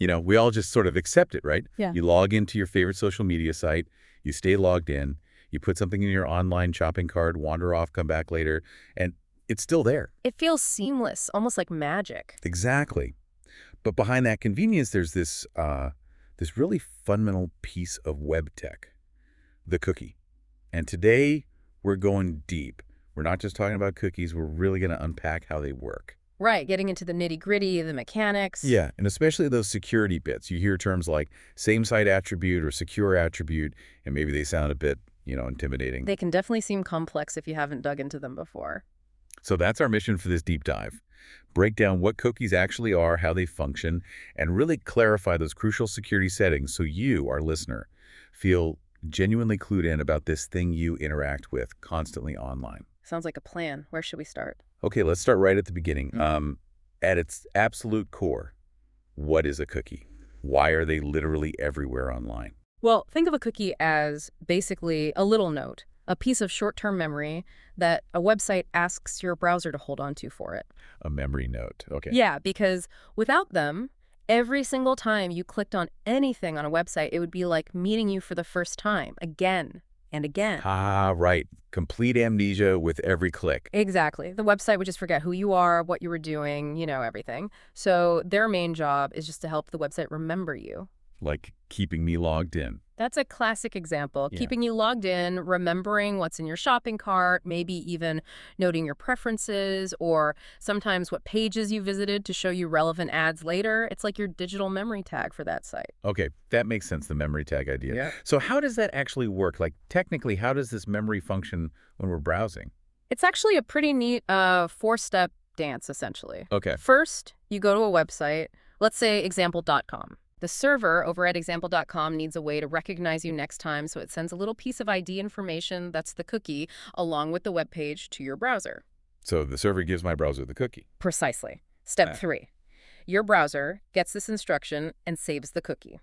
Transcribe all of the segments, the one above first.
We all just sort of accept it, right? Yeah. You log into your favorite social media site, you stay logged in, you put something in your online shopping cart, wander off, come back later, and it's still there. It feels seamless, almost like magic. Exactly. But behind that convenience, there's this really fundamental piece of web tech, the cookie. And today, we're going deep. We're not just talking about cookies. We're really going to unpack how they work. Right, getting into the nitty-gritty, the mechanics. Yeah, and especially those security bits. You hear terms like same-site attribute or secure attribute, and maybe they sound a bit, intimidating. They can definitely seem complex if you haven't dug into them before. So that's our mission for this deep dive. Break down what cookies actually are, how they function, and really clarify those crucial security settings so you, our listener, feel genuinely clued in about this thing you interact with constantly online. Sounds like a plan. Where should we start? Okay, let's start right at the beginning. At its absolute core, what is a cookie? Why are they literally everywhere online? Well, think of a cookie as basically a little note, a piece of short-term memory that a website asks your browser to hold on to for it. A memory note. Okay. Yeah, because without them, every single time you clicked on anything on a website, it would be like meeting you for the first time, again and again. Ah, right. Complete amnesia with every click. Exactly. The website would just forget who you are, what you were doing, everything. So their main job is just to help the website remember you. Like keeping me logged in. That's a classic example. Yeah. Keeping you logged in, remembering what's in your shopping cart, maybe even noting your preferences or sometimes what pages you visited to show you relevant ads later. It's like your digital memory tag for that site. Okay, that makes sense, the memory tag idea. Yeah. So how does that actually work? Like technically, how does this memory function when we're browsing? It's actually a pretty neat four-step dance, essentially. Okay. First, you go to a website, let's say example.com. The server over at example.com needs a way to recognize you next time, so it sends a little piece of ID information, that's the cookie, along with the web page to your browser. So the server gives my browser the cookie. Precisely. Step 3. Your browser gets this instruction and saves the cookie.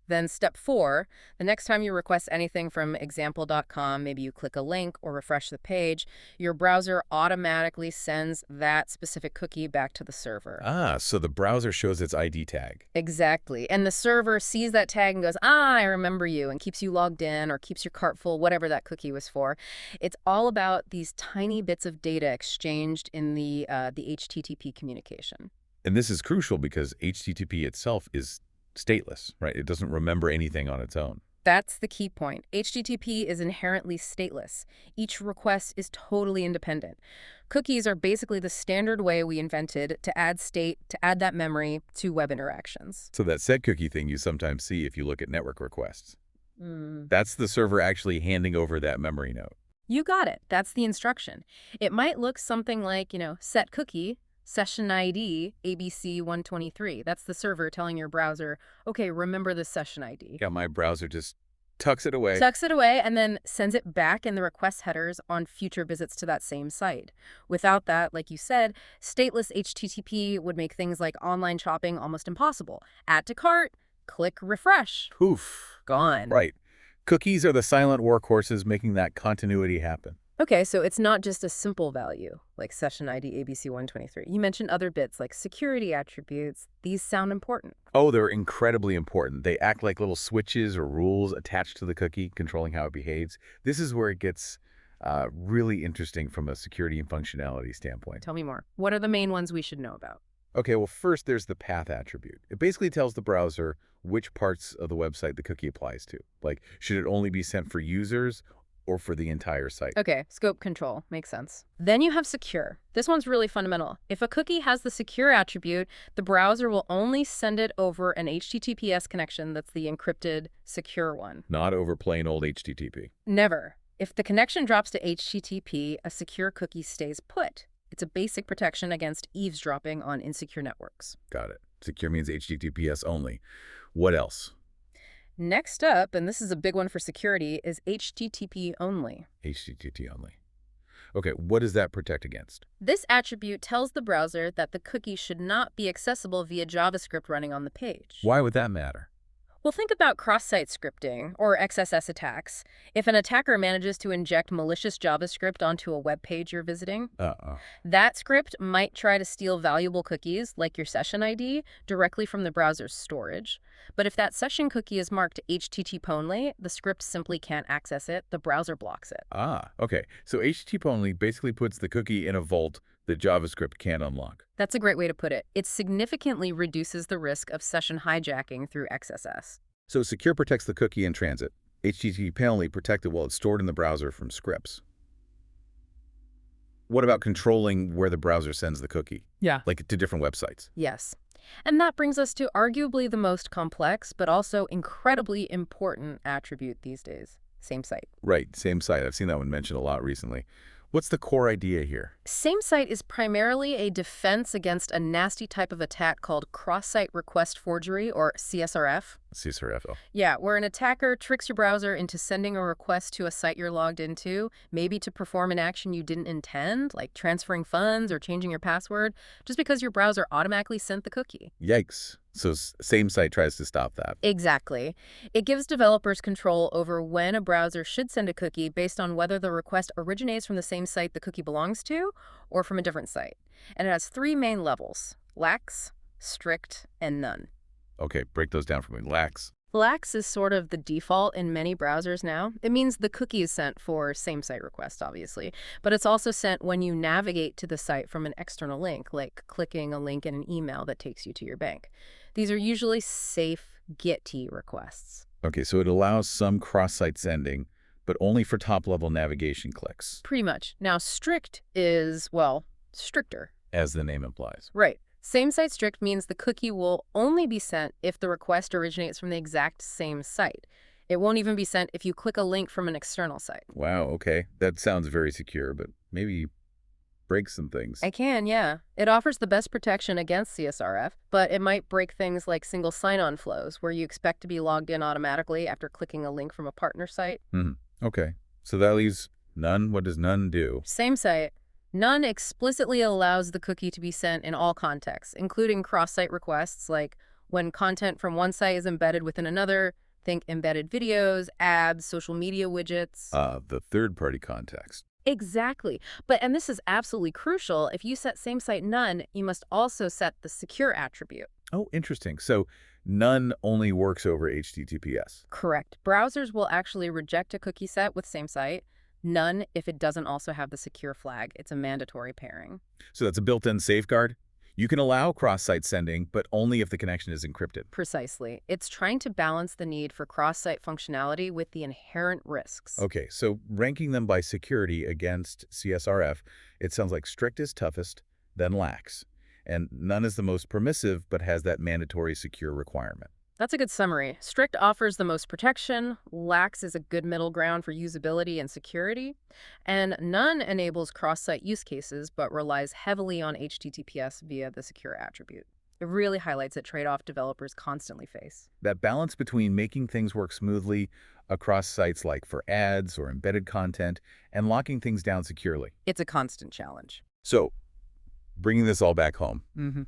Then step 4, the next time you request anything from example.com, maybe you click a link or refresh the page, your browser automatically sends that specific cookie back to the server. Ah, so the browser shows its ID tag. Exactly. And the server sees that tag and goes, I remember you, and keeps you logged in or keeps your cart full, whatever that cookie was for. It's all about these tiny bits of data exchanged in the HTTP communication. And this is crucial because HTTP itself is stateless, right? It doesn't remember anything on its own. That's the key point. HTTP is inherently stateless. Each request is totally independent. Cookies are basically the standard way we invented to add state, to add that memory to web interactions. So that set cookie thing you sometimes see if you look at network requests. That's the server actually handing over that memory note. You got it. That's the instruction. It might look something like, set cookie, session ID, ABC123. That's the server telling your browser, okay, remember this session ID. Yeah, my browser just tucks it away. Tucks it away and then sends it back in the request headers on future visits to that same site. Without that, like you said, stateless HTTP would make things like online shopping almost impossible. Add to cart, click refresh. Poof. Gone. Right. Cookies are the silent workhorses making that continuity happen. Okay, so it's not just a simple value, like session ID ABC123. You mentioned other bits like security attributes. These sound important. Oh, they're incredibly important. They act like little switches or rules attached to the cookie, controlling how it behaves. This is where it gets really interesting from a security and functionality standpoint. Tell me more. What are the main ones we should know about? Okay, well, first there's the path attribute. It basically tells the browser which parts of the website the cookie applies to. Like, should it only be sent for users or for the entire site? Okay, scope control. Makes sense. Then you have secure. This one's really fundamental. If a cookie has the secure attribute, the browser will only send it over an HTTPS connection that's the encrypted, secure one. Not over plain old HTTP. Never. If the connection drops to HTTP, a secure cookie stays put. It's a basic protection against eavesdropping on insecure networks. Got it. Secure means HTTPS only. What else? Next up, and this is a big one for security, is HTTP only. HTTP only. Okay, what does that protect against? This attribute tells the browser that the cookie should not be accessible via JavaScript running on the page. Why would that matter? Well, think about cross-site scripting or XSS attacks. If an attacker manages to inject malicious JavaScript onto a web page you're visiting, Uh-uh. that script might try to steal valuable cookies, like your session ID, directly from the browser's storage. But if that session cookie is marked HTTP only, the script simply can't access it. The browser blocks it. Ah, okay. So HTTP only basically puts the cookie in a vault that JavaScript can't unlock. That's a great way to put it. It significantly reduces the risk of session hijacking through XSS. So secure protects the cookie in transit. HTTP only protects it while it's stored in the browser from scripts. What about controlling where the browser sends the cookie? Yeah. Like to different websites? Yes. And that brings us to arguably the most complex, but also incredibly important attribute these days. Same site. Right, same site. I've seen that one mentioned a lot recently. What's the core idea here? Same site is primarily a defense against a nasty type of attack called cross-site request forgery, or CSRF. CSRF. Yeah, where an attacker tricks your browser into sending a request to a site you're logged into, maybe to perform an action you didn't intend, like transferring funds or changing your password, just because your browser automatically sent the cookie. Yikes. So same site tries to stop that. Exactly. It gives developers control over when a browser should send a cookie based on whether the request originates from the same site the cookie belongs to or from a different site. And it has three main levels: lax, strict, and none. Okay, break those down for me. Lax. Lax is sort of the default in many browsers now. It means the cookie is sent for same-site requests, obviously, but it's also sent when you navigate to the site from an external link, like clicking a link in an email that takes you to your bank. These are usually safe GET requests. Okay, so it allows some cross-site sending, but only for top-level navigation clicks, Pretty much. Now, strict is, well, stricter. as the name implies. Right. Same-site strict means the cookie will only be sent if the request originates from the exact same site. It won't even be sent if you click a link from an external site. Wow, okay. That sounds very secure, but maybe break some things. I can, yeah. It offers the best protection against CSRF, but it might break things like single sign-on flows, where you expect to be logged in automatically after clicking a link from a partner site. Okay, so that leaves none. What does none do? Same site. None explicitly allows the cookie to be sent in all contexts, including cross-site requests, like when content from one site is embedded within another. Think embedded videos, ads, social media widgets. The third-party context. Exactly. And this is absolutely crucial. If you set same site none, you must also set the secure attribute. Oh, interesting. So none only works over HTTPS. Correct. Browsers will actually reject a cookie set with same site. None if it doesn't also have the secure flag. It's a mandatory pairing. So that's a built-in safeguard. You can allow cross-site sending, but only if the connection is encrypted. Precisely. It's trying to balance the need for cross-site functionality with the inherent risks. Okay, so ranking them by security against CSRF, it sounds like strict is toughest, then lax. And none is the most permissive, but has that mandatory secure requirement. That's a good summary. Strict offers the most protection, lax is a good middle ground for usability and security, and none enables cross-site use cases but relies heavily on HTTPS via the secure attribute. It really highlights a trade-off developers constantly face. That balance between making things work smoothly across sites like for ads or embedded content and locking things down securely. It's a constant challenge. So, bringing this all back home, Mm-hmm.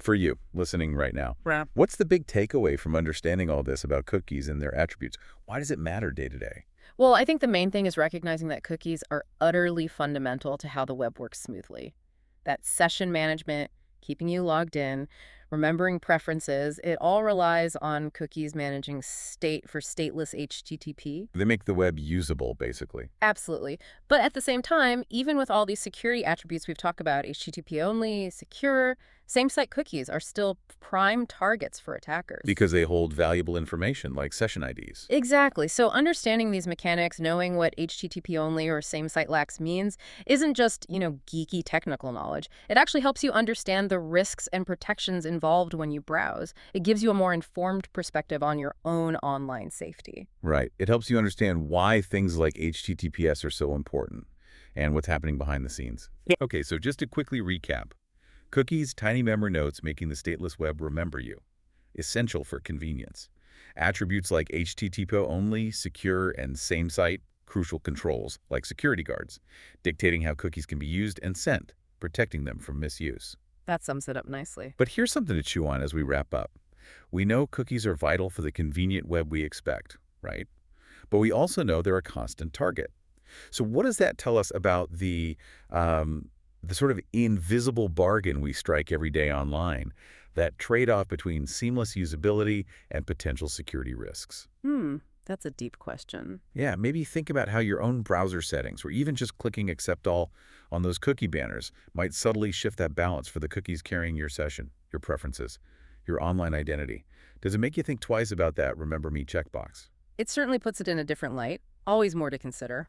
for you listening right now, Right. what's the big takeaway from understanding all this about cookies and their attributes? Why does it matter day to day? Well, I think the main thing is recognizing that cookies are utterly fundamental to how the web works smoothly. That session management, keeping you logged in, remembering preferences, it all relies on cookies managing state for stateless HTTP. They make the web usable, basically. Absolutely. But at the same time, even with all these security attributes we've talked about, HTTP only, secure, same-site cookies are still prime targets for attackers. Because they hold valuable information like session IDs. Exactly. So understanding these mechanics, knowing what HTTP only or same-site lax means, isn't just, geeky technical knowledge. It actually helps you understand the risks and protections involved when you browse. It gives you a more informed perspective on your own online safety. Right. It helps you understand why things like HTTPS are so important and what's happening behind the scenes. Okay, so just to quickly recap. Cookies, tiny memory nodes making the stateless web remember you. Essential for convenience. Attributes like HTTP only, secure, and same site, crucial controls like security guards, dictating how cookies can be used and sent, protecting them from misuse. That sums it up nicely. But here's something to chew on as we wrap up. We know cookies are vital for the convenient web we expect, right? But we also know they're a constant target. So what does that tell us about the sort of invisible bargain we strike every day online, that trade-off between seamless usability and potential security risks? Hmm, that's a deep question. Yeah, maybe think about how your own browser settings, or even just clicking accept all on those cookie banners, might subtly shift that balance for the cookies carrying your session, your preferences, your online identity. Does it make you think twice about that remember me checkbox? It certainly puts it in a different light. Always more to consider.